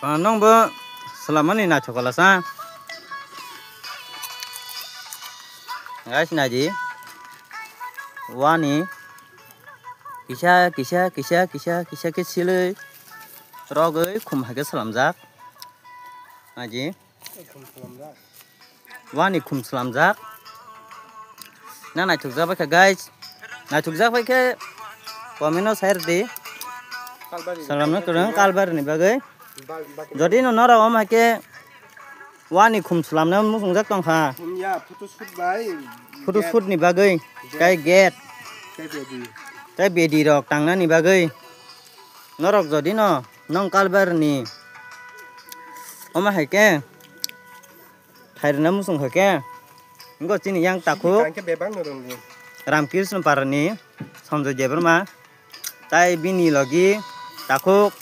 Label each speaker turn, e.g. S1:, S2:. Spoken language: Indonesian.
S1: nongbo selamani na chokolasa guys naji wani kisa kesile rogoi khum hage salamjak naji wani khum salamjak na naithukjak baikha guys naithukjak baikha pomino sairdi salamna kurang kalbar ni bagai jadi no nara om hake wani khum salamna musungjak tongkha photoshoot ni bagai kai get kai bedi rok tangna ni bagai norok jadi no nong kalbar ni om hake thairna musung hake ngo chini yang takhu Ramkrishna Parani Samjo Jebrma tai bini logi takuk